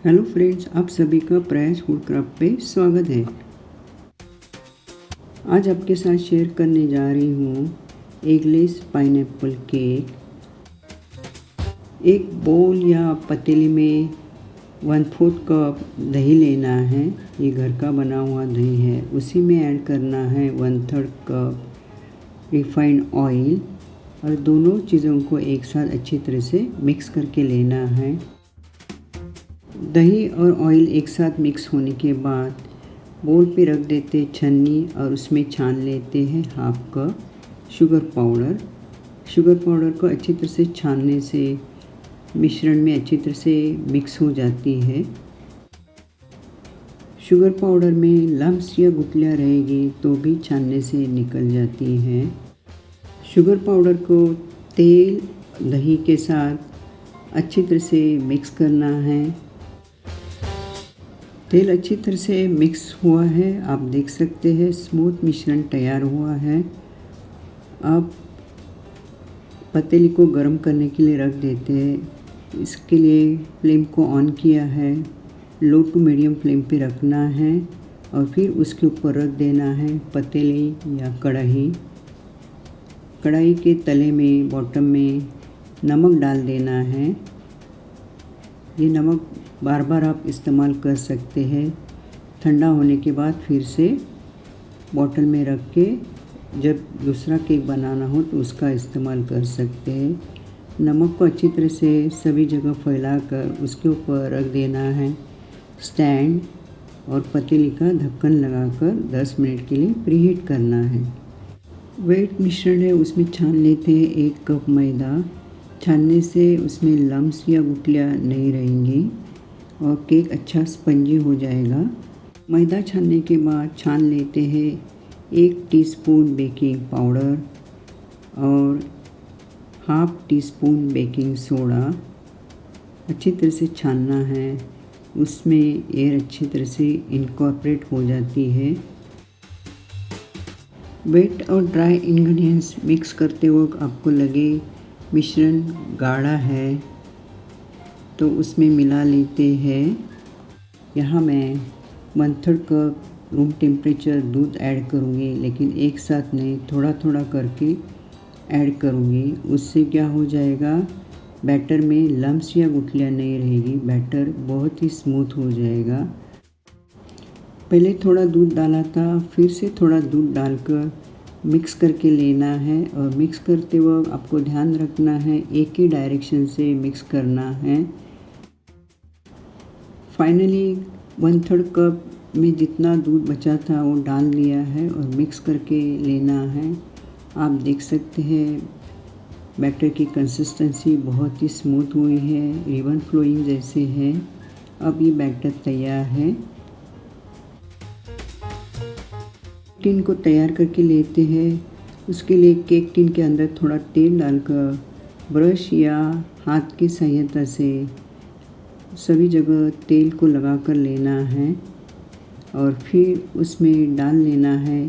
Hello friends, आप सभी का प्रयास फूड क्राफ्ट पे स्वागत है। आज आपके साथ शेयर करने जा रही हूँ एगलेस पाइनएप्पल केक। एक बोल या पतीली में 1/4 कप दही लेना है। ये घर का बना हुआ दही है। उसी में ऐड करना है 1/3 कप रिफाइंड ऑयल और दोनों चीज़ों को एक साथ अच्छी तरह से मिक्स करके लेना है। दही और ऑयल एक साथ मिक्स होने के बाद बोल पे रख देते छन्नी और उसमें छान लेते हैं 1/2 cup sugar powder. Sugar powder को अच्छी तरह से छानने से मिश्रण में अच्छी तरह से मिक्स हो जाती है। शुगर पाउडर में लम्स या गुठलियाँ रहेगी तो भी छानने से निकल जाती हैं। शुगर पाउडर को तेल दही के साथ अच्छी तरह से मिक्स करना है। तेल अच्छी तरह से मिक्स हुआ है, आप देख सकते हैं स्मूथ मिश्रण तैयार हुआ है। अब पतीली को गर्म करने के लिए रख देते हैं। इसके लिए फ्लेम को ऑन किया है, लो टू मीडियम फ्लेम पे रखना है और फिर उसके ऊपर रख देना है पतीली या कढ़ाई। कढ़ाई के तले में बॉटम में नमक डाल देना है। ये नमक बार बार आप इस्तेमाल कर सकते हैं। ठंडा होने के बाद फिर से बॉटल में रख के जब दूसरा केक बनाना हो तो उसका इस्तेमाल कर सकते हैं। नमक को अच्छी तरह से सभी जगह फैलाकर उसके ऊपर रख देना है स्टैंड और पतीली का ढक्कन लगाकर 10 मिनट के लिए प्रीहीट करना है। वेट मिश्रण है उसमें छान लेते हैं 1 कप मैदा। छानने से उसमें लम्स या गुठलियाँ नहीं रहेंगी और केक अच्छा स्पंजी हो जाएगा। मैदा छानने के बाद छान लेते हैं 1 टीस्पून बेकिंग पाउडर और 1/2 टीस्पून बेकिंग सोडा। अच्छी तरह से छानना है, उसमें एयर अच्छी तरह से इनकॉर्पोरेट हो जाती है। वेट और ड्राई इंग्रेडिएंट्स मिक्स करते वक्त आपको लगे मिश्रण गाढ़ा है तो उसमें मिला लेते हैं। यहाँ मैं 1/3 कप रूम टेम्परेचर दूध ऐड करूँगी, लेकिन एक साथ नहीं, थोड़ा थोड़ा करके ऐड करूँगी। उससे क्या हो जाएगा, बैटर में लम्स या गुठलियाँ नहीं रहेगी, बैटर बहुत ही स्मूथ हो जाएगा। पहले थोड़ा दूध डाला था, फिर से थोड़ा दूध डालकर मिक्स करके लेना है और मिक्स करते वक्त आपको ध्यान रखना है एक ही डायरेक्शन से मिक्स करना है। फाइनली 1/3 कप में जितना दूध बचा था वो डाल दिया है और मिक्स करके लेना है। आप देख सकते हैं बैटर की कंसिस्टेंसी बहुत ही स्मूथ हुई है, रिबन फ्लोइंग जैसे है। अब ये बैटर तैयार है। टिन को तैयार करके लेते हैं। उसके लिए केक टिन के अंदर थोड़ा तेल डालकर ब्रश या हाथ की सहायता से सभी जगह तेल को लगा कर लेना है और फिर उसमें डाल लेना है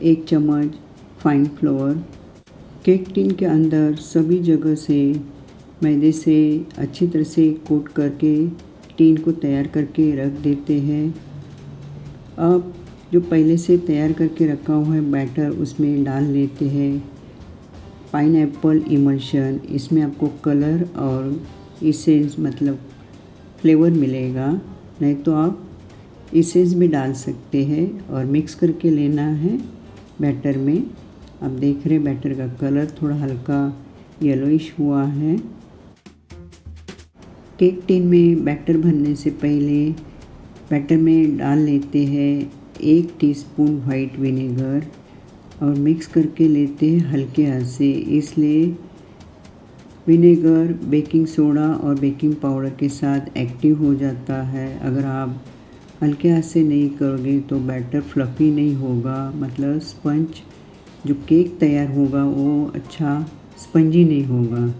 1 चम्मच फाइन फ्लोर। केक टिन के अंदर सभी जगह से मैदे से अच्छी तरह से कोट करके टिन को तैयार करके रख देते हैं। अब जो पहले से तैयार करके रखा हुआ है बैटर उसमें डाल लेते हैं पाइनएप्पल इमल्शन। इसमें आपको कलर और इसेंस मतलब फ्लेवर मिलेगा, नहीं तो आप इसेंस भी डाल सकते हैं और मिक्स करके लेना है बैटर में। आप देख रहे बैटर का कलर थोड़ा हल्का येलोइश हुआ है। केक टिन में बैटर भरने से पहले बैटर में डाल लेते हैं 1 टीस्पून वाइट विनेगर और मिक्स करके लेते हैं हल्के हाथ से। इसलिए विनेगर बेकिंग सोडा और बेकिंग पाउडर के साथ एक्टिव हो जाता है। अगर आप हल्के हाथ से नहीं करोगे तो बैटर फ्लफ़ी नहीं होगा, मतलब स्पंज जो केक तैयार होगा वो अच्छा स्पंजी नहीं होगा।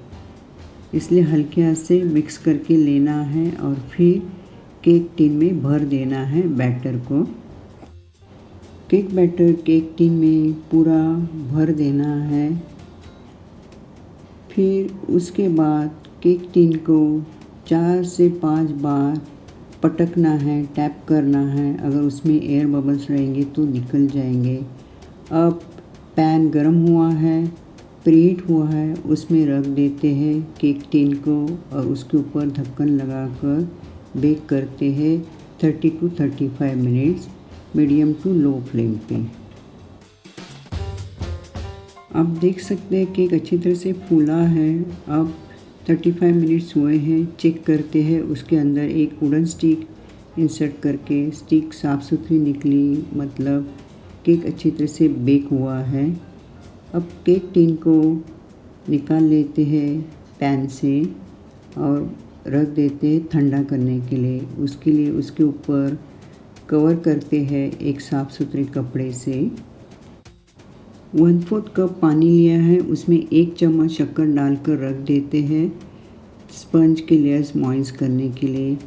इसलिए हल्के हाथ से मिक्स करके लेना है और फिर केक टिन में भर देना है बैटर को। केक बैटर केक टिन में पूरा भर देना है। फिर उसके बाद केक टिन को 4 से 5 बार पटकना है, टैप करना है। अगर उसमें एयर बबल्स रहेंगे तो निकल जाएंगे। अब पैन गरम हुआ है, प्रीहीट हुआ है, उसमें रख देते हैं केक टिन को और उसके ऊपर ढक्कन लगाकर बेक करते हैं 30 to 35 minutes medium to low flame पे। आप देख सकते हैं केक अच्छी तरह से फूला है। अब 35 मिनट्स हुए हैं, चेक करते हैं। उसके अंदर एक वुडन स्टिक इंसर्ट करके स्टिक साफ़ सुथरी निकली, मतलब केक अच्छी तरह से बेक हुआ है। अब केक टिन को निकाल लेते हैं पैन से और रख देते हैं ठंडा करने के लिए। उसके लिए उसके ऊपर कवर करते हैं एक साफ़ सुथरे कपड़े से। 1/4 कप पानी लिया है, उसमें 1 चम्मच शक्कर डालकर रख देते हैं स्पंज के लेयर्स मॉइस्ट करने के लिए।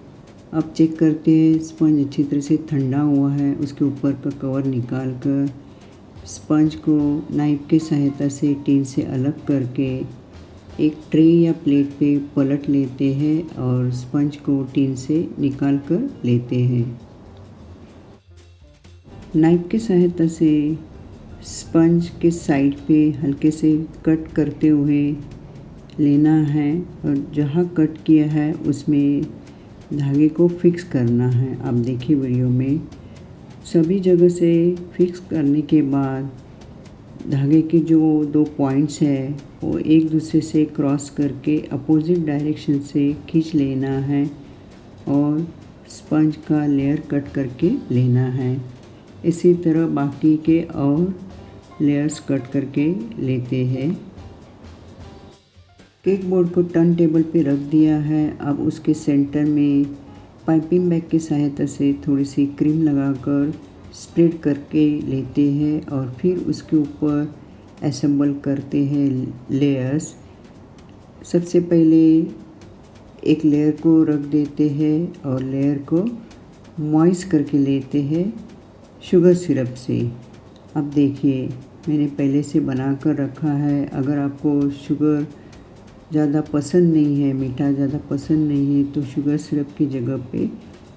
अब चेक करते हैं स्पंज अच्छी तरह से ठंडा हुआ है। उसके ऊपर का कवर निकाल कर स्पंज को नाइफ की सहायता से टिन से अलग करके एक ट्रे या प्लेट पे पलट लेते हैं और स्पंज को टिन से निकाल कर लेते हैं। नाइफ की सहायता से स्पंज के साइड पे हल्के से कट करते हुए लेना है और जहाँ कट किया है उसमें धागे को फिक्स करना है। आप देखिए वीडियो में सभी जगह से फिक्स करने के बाद धागे के जो 2 पॉइंट्स है वो एक दूसरे से क्रॉस करके अपोजिट डायरेक्शन से खींच लेना है और स्पंज का लेयर कट करके लेना है। इसी तरह बाकी के और लेयर्स कट करके लेते हैं। केक बोर्ड को टर्न टेबल पे रख दिया है। अब उसके सेंटर में पाइपिंग बैग की सहायता से थोड़ी सी क्रीम लगाकर स्प्रेड करके लेते हैं और फिर उसके ऊपर असेंबल करते हैं लेयर्स। सबसे पहले एक लेयर को रख देते हैं और लेयर को मॉइस्ट करके लेते हैं शुगर सिरप से। अब देखिए मैंने पहले से बना कर रखा है। अगर आपको शुगर ज़्यादा पसंद नहीं है, मीठा ज़्यादा पसंद नहीं है, तो शुगर सिरप की जगह पे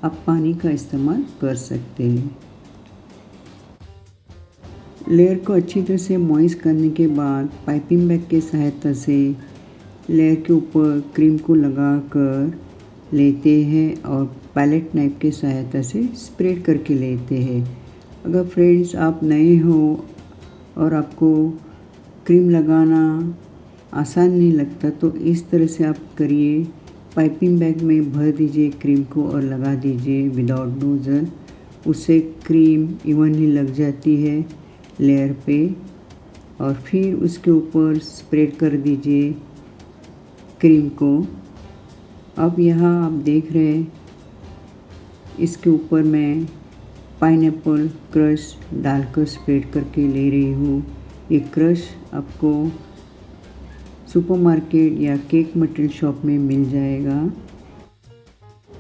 आप पानी का इस्तेमाल कर सकते हैं। लेयर को अच्छी तरह से मॉइस्ट करने के बाद पाइपिंग बैग की सहायता से लेयर के ऊपर क्रीम को लगा कर लेते हैं और पैलेट नाइफ की सहायता से स्प्रेड करके लेते हैं। अगर फ्रेंड्स आप नए हो और आपको क्रीम लगाना आसान नहीं लगता तो इस तरह से आप करिए। पाइपिंग बैग में भर दीजिए क्रीम को और लगा दीजिए विदाउट नोज़ल। उससे क्रीम इवनली लग जाती है लेयर पे और फिर उसके ऊपर स्प्रेड कर दीजिए क्रीम को। अब यहाँ आप देख रहे हैं इसके ऊपर मैं पाइनएप्पल क्रश डालकर स्प्रेड करके ले रही हूँ। ये क्रश आपको सुपरमार्केट या केक मटेरियल शॉप में मिल जाएगा।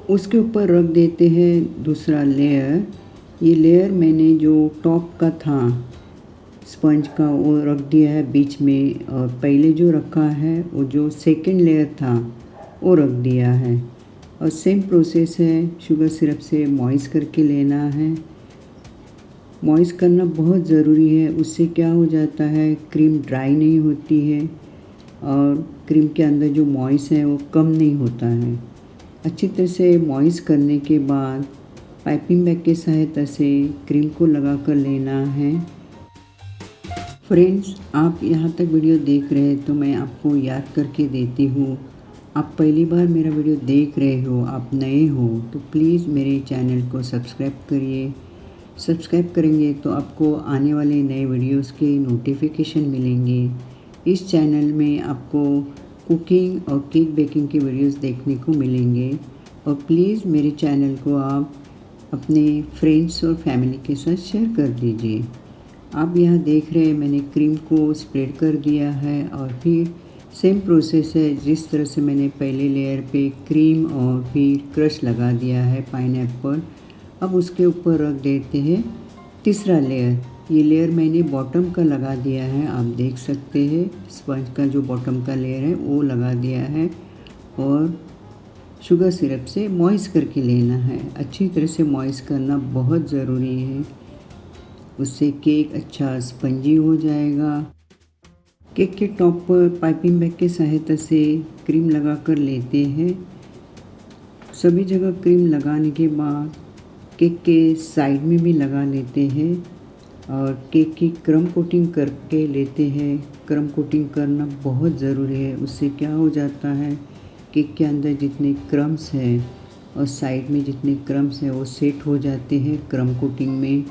उसके ऊपर रख देते हैं दूसरा लेयर। ये लेयर मैंने जो टॉप का था स्पंज का वो रख दिया है बीच में और पहले जो रखा है वो जो सेकंड लेयर था वो रख दिया है। और सेम प्रोसेस है, शुगर सिरप से मॉइस्ट करके लेना है। मॉइस्ट करना बहुत ज़रूरी है, उससे क्या हो जाता है क्रीम ड्राई नहीं होती है और क्रीम के अंदर जो मॉइस्ट है वो कम नहीं होता है। अच्छी तरह से मॉइस्ट करने के बाद पाइपिंग बैग की सहायता से क्रीम को लगा कर लेना है। फ्रेंड्स आप यहाँ तक वीडियो देख रहे हैं तो मैं आपको याद करके देती हूँ। आप पहली बार मेरा वीडियो देख रहे हो, आप नए हो तो प्लीज़ मेरे चैनल को सब्सक्राइब करिए। सब्सक्राइब करेंगे तो आपको आने वाले नए वीडियोस के नोटिफिकेशन मिलेंगे। इस चैनल में आपको कुकिंग और केक बेकिंग के वीडियोस देखने को मिलेंगे। और प्लीज़ मेरे चैनल को आप अपने फ्रेंड्स और फैमिली के साथ शेयर कर दीजिए। आप यहाँ देख रहे हैं मैंने क्रीम को स्प्रेड कर दिया है और फिर सेम प्रोसेस है जिस तरह से मैंने पहले लेयर पे क्रीम और फिर क्रश लगा दिया है पाइनएप्पल। अब उसके ऊपर रख देते हैं तीसरा लेयर। ये लेयर मैंने बॉटम का लगा दिया है, आप देख सकते हैं स्पंज का जो बॉटम का लेयर है वो लगा दिया है और शुगर सिरप से मॉइस्ट करके लेना है। अच्छी तरह से मॉइस्ट करना बहुत ज़रूरी है, उससे केक अच्छा स्पंजी हो जाएगा। केक के टॉप पर पाइपिंग बैग की सहायता से क्रीम लगा कर लेते हैं। सभी जगह क्रीम लगाने के बाद केक के साइड में भी लगा लेते हैं और केक की क्रम कोटिंग करके लेते हैं। क्रम कोटिंग करना बहुत ज़रूरी है, उससे क्या हो जाता है, केक के अंदर जितने क्रम्स हैं और साइड में जितने क्रम्स हैं वो सेट हो जाते हैं क्रम कोटिंग में।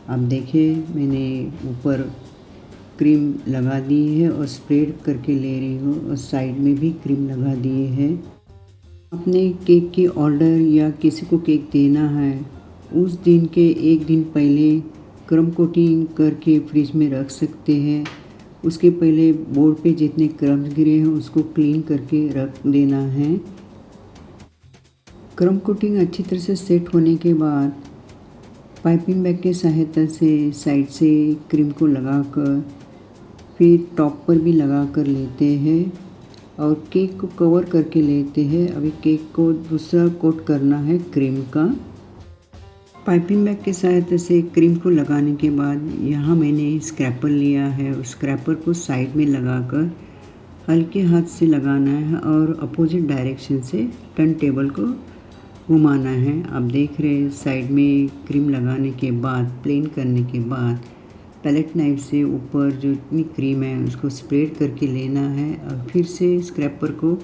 आप देखिए मैंने ऊपर क्रीम लगा दी है और स्प्रेड करके ले रही हूँ और साइड में भी क्रीम लगा दिए हैं। अपने केक की ऑर्डर या किसी को केक देना है, उस दिन के एक दिन पहले क्रम कोटिंग करके फ्रिज में रख सकते हैं। उसके पहले बोर्ड पे जितने क्रम्स गिरे हैं उसको क्लीन करके रख देना है। क्रम कोटिंग अच्छी तरह से सेट होने के बाद पाइपिंग बैग की सहायता से साइड से क्रीम को लगाकर फिर टॉप पर भी लगा कर लेते हैं और केक को कवर करके लेते हैं। अभी केक को दूसरा कोट करना है क्रीम का। पाइपिंग बैग की सहायता से क्रीम को लगाने के बाद यहाँ मैंने स्क्रैपर लिया है, उस स्क्रैपर को साइड में लगाकर हल्के हाथ से लगाना है और अपोजिट डायरेक्शन से टर्न टेबल को घुमाना है। आप देख रहे हैं साइड में क्रीम लगाने के बाद, प्लेन करने के बाद पैलेट नाइफ से ऊपर जो इतनी क्रीम है उसको स्प्रेड करके लेना है और फिर से स्क्रैपर को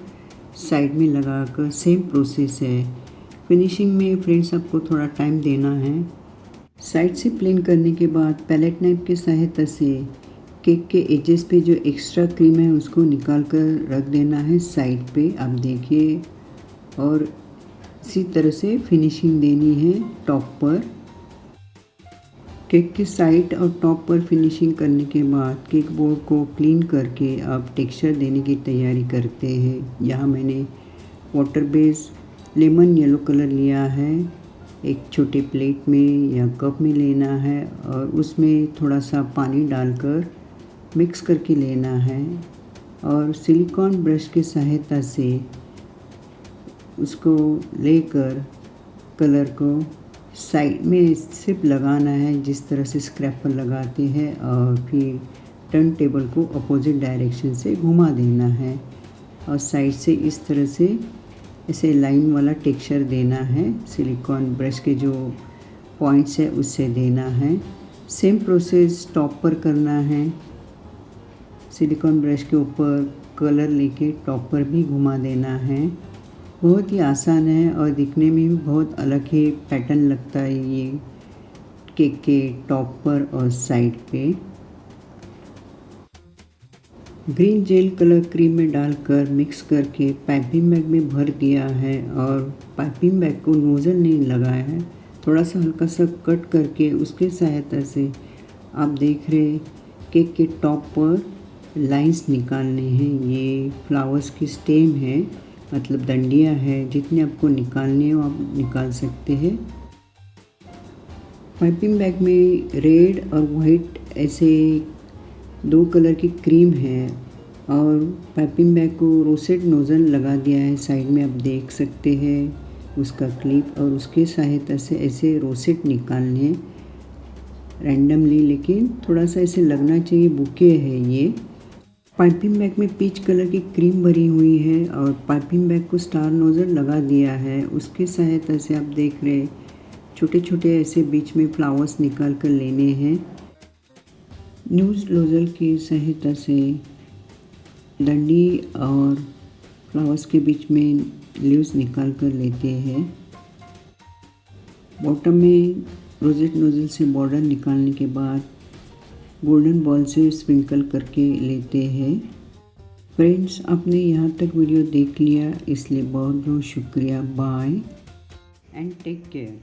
साइड में लगाकर सेम प्रोसेस है। फिनिशिंग में फ्रेंड्स आपको थोड़ा टाइम देना है। साइड से प्लेन करने के बाद पैलेट नाइफ की सहायता से केक के एजेस पे जो एक्स्ट्रा क्रीम है उसको निकाल कर रख देना है साइड पे, आप देखिए। और इसी तरह से फिनिशिंग देनी है टॉप पर। केक के साइड और टॉप पर फिनिशिंग करने के बाद केक बोर्ड को क्लीन करके आप टेक्सचर देने की तैयारी करते हैं। यहाँ मैंने water base lemon yellow colour लिया है, एक छोटे प्लेट में या कप में लेना है और उसमें थोड़ा सा पानी डालकर मिक्स करके लेना है और सिलिकॉन ब्रश की सहायता से उसको लेकर कलर को साइड में सिर्फ लगाना है, जिस तरह से स्क्रैपर लगाते हैं, और फिर टर्न टेबल को अपोजिट डायरेक्शन से घुमा देना है और साइड से इस तरह से ऐसे लाइन वाला टेक्सचर देना है। सिलिकॉन ब्रश के जो पॉइंट्स है उससे देना है। सेम प्रोसेस टॉप पर करना है। सिलिकॉन ब्रश के ऊपर कलर लेके टॉप पर भी घुमा देना है। बहुत ही आसान है और दिखने में भी बहुत अलग ही पैटर्न लगता है ये केक के टॉप पर और साइड पे। ग्रीन जेल कलर क्रीम में डालकर मिक्स करके पाइपिंग बैग में भर दिया है और पाइपिंग बैग को नोज़ल नहीं लगाया है, थोड़ा सा हल्का सा कट करके उसके सहायता से आप देख रहे केक के टॉप पर लाइंस निकालने हैं। ये फ्लावर्स की स्टेम है, मतलब डंडियाँ है, जितने आपको निकालने हो आप निकाल सकते हैं। पाइपिंग बैग में रेड और वाइट ऐसे दो कलर की क्रीम है और पाइपिंग बैग को रोसेट नोज़ल लगा दिया है। साइड में आप देख सकते हैं उसका क्लिप, और उसके सहायता से ऐसे रोसेट निकालने रैंडमली, लेकिन थोड़ा सा ऐसे लगना चाहिए बुके है ये। पाइपिंग बैग में पीच कलर की क्रीम भरी हुई है और पाइपिंग बैग को स्टार नोज़ल लगा दिया है। उसके सहायता से आप देख रहे छोटे छोटे ऐसे बीच में फ्लावर्स निकाल कर लेने हैं। न्यूज़ नोज़ल की सहायता से डंडी और फ्लावर्स के बीच में लीव्स निकाल कर लेते हैं। बॉटम में रोजेट नोज़ल से बॉर्डर निकालने के बाद गोल्डन बॉल से स्प्रिंकल करके लेते हैं। फ्रेंड्स, आपने यहाँ तक वीडियो देख लिया, इसलिए बहुत बहुत शुक्रिया। Bye and take care.